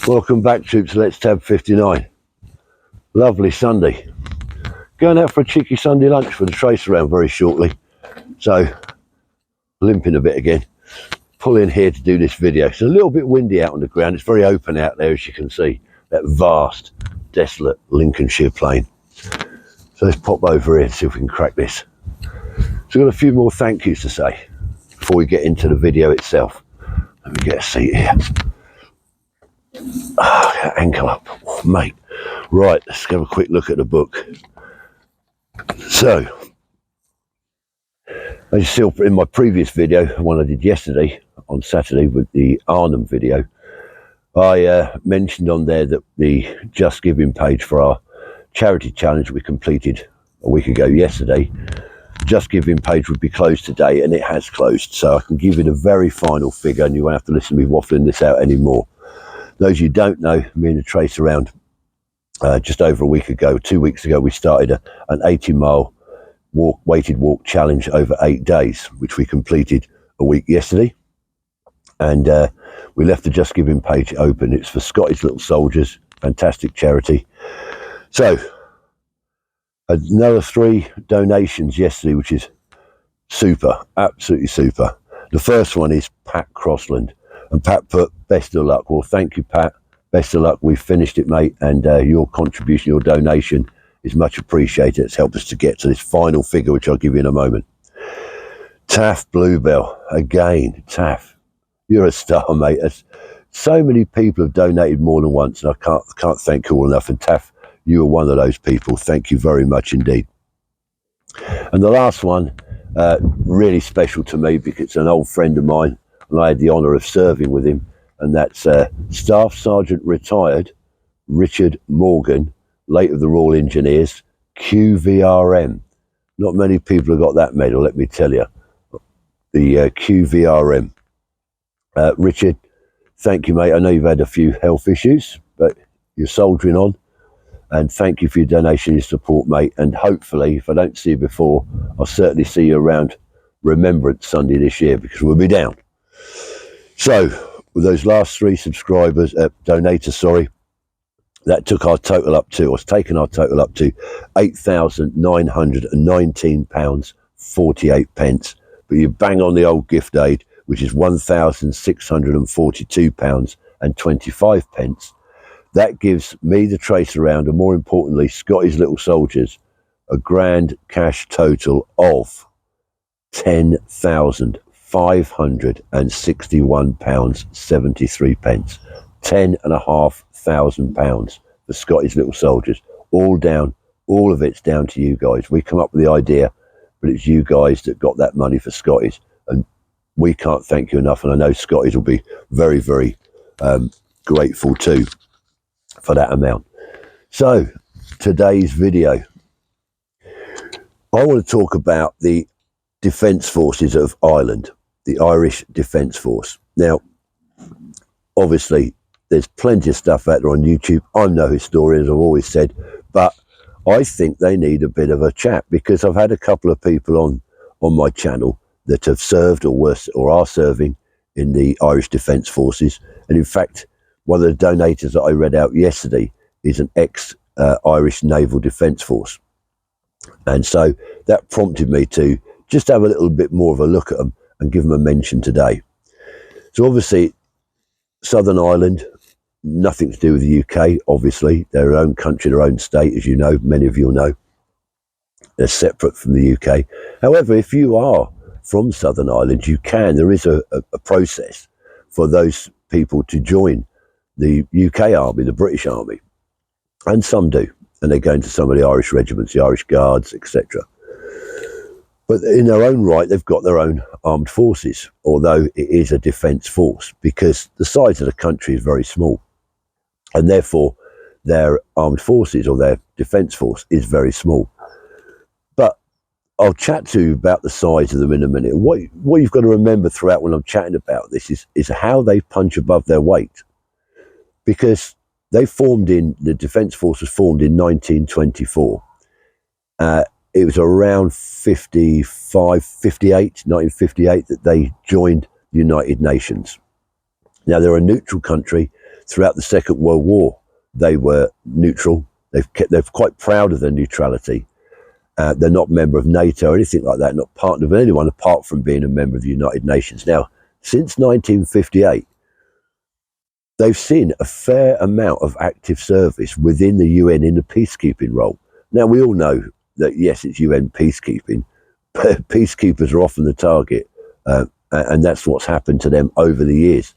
Welcome back, troops. Let's tab 59. Lovely Sunday. Going out for a cheeky Sunday lunch for the trace around very shortly. So, limping a bit again. Pull in here to do this video. It's a little bit windy out on the ground. It's very open out there, as you can see. That vast, desolate Lincolnshire plain. So let's pop over here and see if we can crack this. So I've got a few more thank yous to say before we get into the video itself. Let me get a seat here. Ankle up, oh, mate. Right, let's have a quick look at the book. So, as you saw in my previous video, one I did yesterday on Saturday with the Arnhem video, I mentioned on there that the Just Giving page for our charity challenge we completed a week ago yesterday, Just Giving page would be closed today, and it has closed. So I can give you the very final figure, and you won't have to listen to me waffling this out anymore. Those you don't know, me and the Trace around just over a week ago, 2 weeks ago, we started an 80-mile weighted walk challenge over 8 days, which we completed a week yesterday. And we left the Just Giving page open. It's for Scottish Little Soldiers, fantastic charity. So, another 3 donations yesterday, which is super, absolutely super. The first one is Pat Crossland. And Pat put, best of luck. Well, thank you, Pat. Best of luck. We've finished it, mate. And your contribution, your donation is much appreciated. It's helped us to get to this final figure, which I'll give you in a moment. Taff Bluebell. Again, Taff, you're a star, mate. So many people have donated more than once, and I can't thank you all enough. And Taff, you are one of those people. Thank you very much indeed. And the last one, really special to me because it's an old friend of mine, and I had the honour of serving with him, and that's Staff Sergeant Retired Richard Morgan, late of the Royal Engineers, QVRM. Not many people have got that medal, let me tell you. The QVRM. Richard, thank you, mate. I know you've had a few health issues, but you're soldiering on. And thank you for your donation, your support, mate. And hopefully, if I don't see you before, I'll certainly see you around Remembrance Sunday this year, because we'll be down. So, with those last 3 subscribers, donators, sorry, that took our total up to, or it's taken our total up to £8,919.48. But you bang on the old gift aid, which is £1,642.25. That gives me, the Trace around, and more importantly, Scotty's Little Soldiers, a grand cash total of £10,561.73. £10,500 for Scottish Little Soldiers. All down, all of it's down to you guys. We come up with the idea, but it's you guys that got that money for Scottish, and we can't thank you enough. And I know Scottish will be very, very grateful too for that amount. So, today's video, I want to talk about the Defence Forces of Ireland, the Irish Defence Force. Now, obviously, there's plenty of stuff out there on YouTube. I'm no historian, as I've always said, but I think they need a bit of a chat, because I've had a couple of people on my channel that have served or are serving in the Irish Defence Forces. And in fact, one of the donators that I read out yesterday is an ex-Irish Naval Defence Force. And so that prompted me to just have a little bit more of a look at them and give them a mention today. So obviously, Southern Ireland, nothing to do with the UK, obviously. They're their own country, their own state, as you know, many of you will know. They're separate from the UK. However, if you are from Southern Ireland, there is a process for those people to join the UK Army, the British Army. And some do. And they go into some of the Irish regiments, the Irish Guards, etc. But in their own right, they've got their own armed forces, although it is a defence force, because the size of the country is very small. And therefore, their armed forces, or their defence force, is very small. But I'll chat to you about the size of them in a minute. What you've got to remember throughout when I'm chatting about this is how they punch above their weight. Because the Defence Force was formed in 1924. It was around 1958, that they joined the United Nations. Now, they're a neutral country. throughout the Second World War, they were neutral. They're quite proud of their neutrality. They're not a member of NATO or anything like that, not partnered with anyone apart from being a member of the United Nations. Now, since 1958, they've seen a fair amount of active service within the UN in the peacekeeping role. Now, we all know that, yes, it's UN peacekeeping, but peacekeepers are often the target, and that's what's happened to them over the years.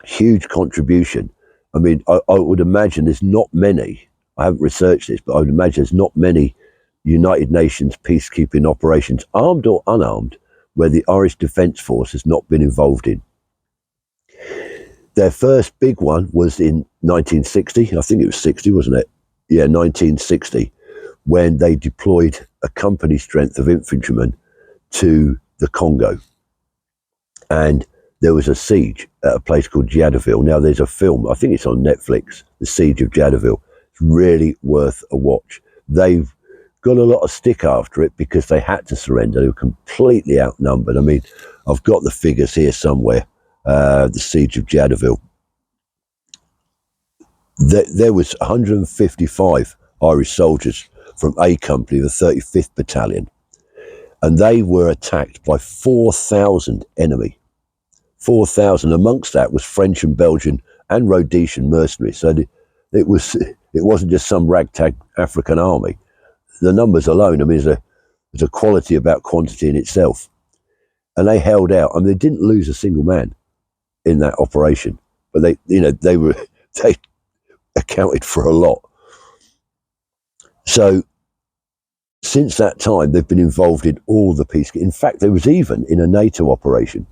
Huge contribution. I mean, I would imagine there's not many, I haven't researched this, but I would imagine there's not many United Nations peacekeeping operations, armed or unarmed, where the Irish Defence Force has not been involved in. Their first big one was in 1960. I think it was 60, wasn't it? Yeah, 1960, when they deployed a company strength of infantrymen to the Congo. And there was a siege at a place called Jadotville. Now, there's a film, I think it's on Netflix, The Siege of Jadotville. It's really worth a watch. They've got a lot of stick after it because they had to surrender. They were completely outnumbered. I mean, I've got the figures here somewhere. The Siege of Jadotville. There was 155 Irish soldiers from A Company, the 35th Battalion, and they were attacked by 4,000 enemy. 4,000. Amongst that was French and Belgian and Rhodesian mercenaries. So it wasn't just some ragtag African army. The numbers alone, I mean, there's a quality about quantity in itself. And they held out. I mean, they didn't lose a single man in that operation, but they accounted for a lot. So since that time, they've been involved in all the peace. In fact, there was even in a NATO operation.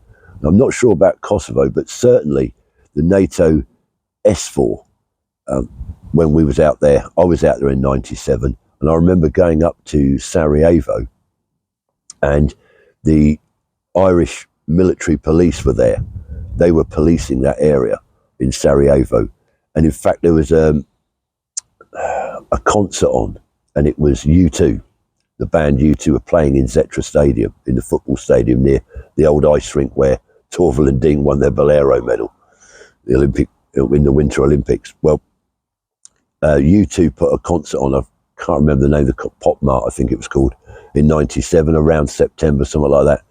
I'm not sure about Kosovo, but certainly the NATO S4. When we was out there, I was out there in '97, and I remember going up to Sarajevo, and the Irish military police were there. They were policing that area in Sarajevo, and in fact there was a concert on, and it was U2. The band U2 were playing in Zetra Stadium, in the football stadium near the old ice rink where Torval and Dean won their Bolero medal, in the Winter Olympics. Well, U2 put a concert on, I can't remember the name, the Pop Mart, I think it was called, in '97, around September, something like that.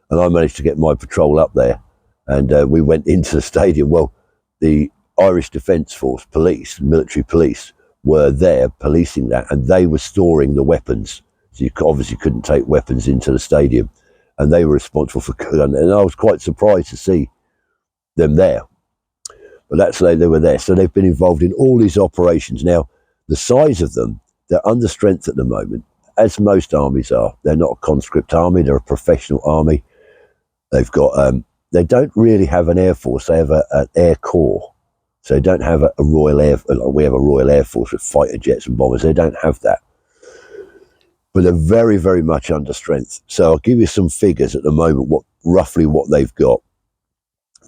And I managed to get my patrol up there, and we went into the stadium. Well, the Irish Defence Force police, military police, were there policing that, and they were storing the weapons. So you obviously couldn't take weapons into the stadium, and they were responsible for. And I was quite surprised to see them there. But that's they were there. So they've been involved in all these operations. Now, the size of them, they're under strength at the moment, as most armies are. They're not a conscript army; they're a professional army. They've got. They don't really have an air force. They have an air corps. So they don't have a Royal Air. We have a Royal Air Force with fighter jets and bombers. They don't have that. But they're very, very much under strength. So I'll give you some figures at the moment, roughly what they've got.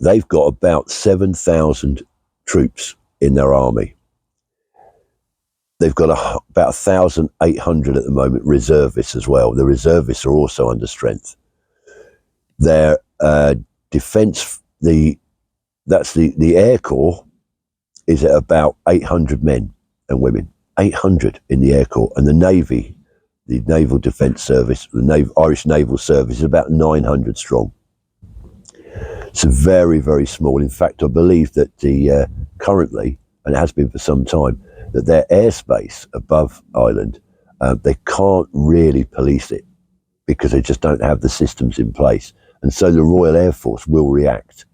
They've got about 7,000 troops in their army. They've got about 1,800 at the moment, reservists as well. The reservists are also under strength. Their defence, that's the Air Corps, is at about 800 men and women. 800 in the Air Corps. And the Navy, the Naval Defence Service, the Irish Naval Service, is about 900 strong. It's very, very small. In fact, I believe that currently, and it has been for some time, that their airspace above Ireland, they can't really police it because they just don't have the systems in place. And so the Royal Air Force will react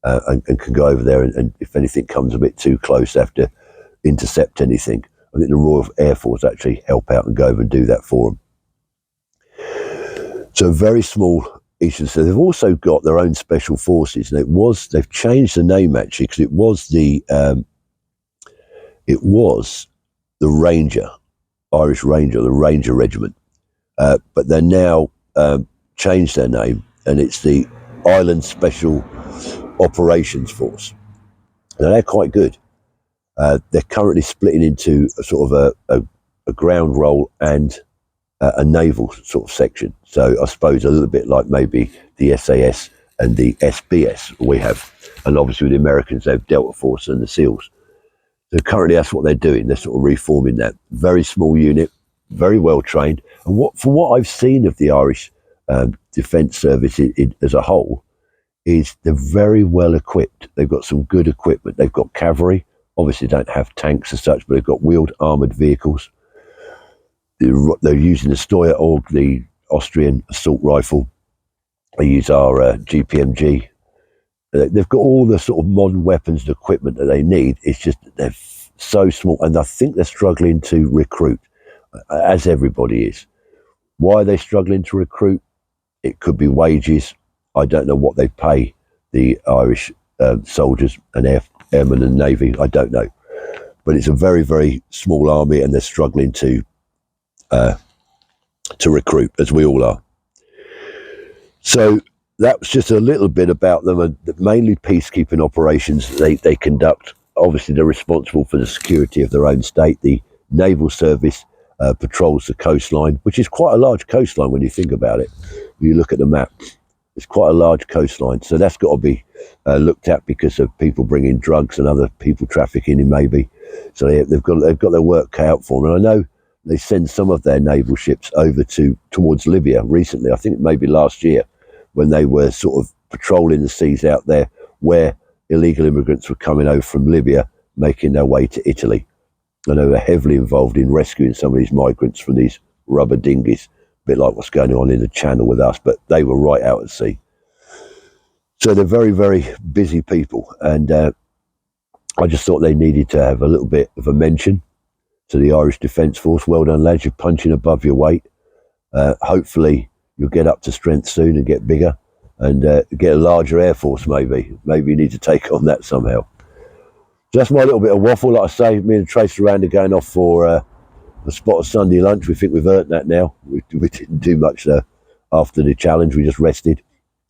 and can go over there, and if anything comes a bit too close, they have to intercept anything. I think the Royal Air Force actually help out and go over and do that for them. So very small issues. So they've also got their own special forces, and they've changed the name actually, because it was the Ranger, Irish Ranger, the Ranger Regiment, but they're now changed their name, and it's the Ireland Special Operations Force. Now they're quite good. They're currently splitting into a sort of a ground role and a naval sort of section. So I suppose a little bit like maybe the SAS and the SBS we have. And obviously with the Americans, they have Delta Force and the SEALs. So currently that's what they're doing. They're sort of reforming that. Very small unit, very well trained. And from what I've seen of the Irish Defence Service as a whole, is they're very well equipped. They've got some good equipment. They've got cavalry. Obviously don't have tanks as such, but they've got wheeled armoured vehicles. They're using the Steyr or the Austrian assault rifle. They use our GPMG. They've got all the sort of modern weapons and equipment that they need. It's just that they're so small, and I think they're struggling to recruit, as everybody is. Why are they struggling to recruit? It could be wages. I don't know what they pay the Irish soldiers and airmen and Navy. I don't know. But it's a very, very small army, and they're struggling to recruit, as we all are. So that was just a little bit about them, and mainly peacekeeping operations they conduct. Obviously, they're responsible for the security of their own state. The Naval Service patrols the coastline, which is quite a large coastline when you think about it. When you look at the map, it's quite a large coastline. So that's got to be looked at because of people bringing drugs and other people trafficking in, maybe. So they've got their work cut out for them. And I know they send some of their naval ships over towards Libya recently. I think maybe last year, when they were sort of patrolling the seas out there where illegal immigrants were coming over from Libya, making their way to Italy. And they were heavily involved in rescuing some of these migrants from these rubber dinghies, a bit like what's going on in the Channel with us, but they were right out at sea. So they're very, very busy people. And I just thought they needed to have a little bit of a mention to the Irish Defence Force. Well done, lads. You're punching above your weight. Hopefully you'll get up to strength soon and get bigger and get a larger air force, maybe. Maybe you need to take on that somehow. So that's my little bit of waffle. Like I say, me and Trace around are going off for a spot of Sunday lunch. We think we've earned that now. We didn't do much after the challenge. We just rested.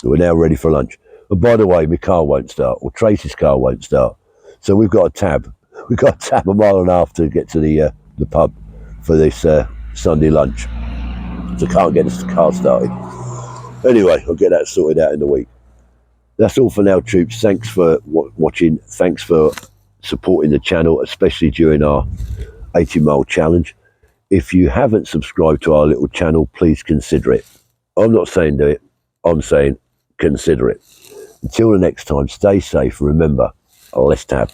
We're now ready for lunch. And by the way, my car won't start, or Trace's car won't start. So we've got a tab. We've got a tab 1.5 miles to get to the pub for this Sunday lunch. So can't get the car started. Anyway, I'll get that sorted out in the week. That's all for now, troops. Thanks for watching. Thanks for supporting the channel, especially during our 80-mile challenge. If you haven't subscribed to our little channel, please consider it. I'm not saying do it. I'm saying consider it. Until the next time, stay safe. Remember, let's tab.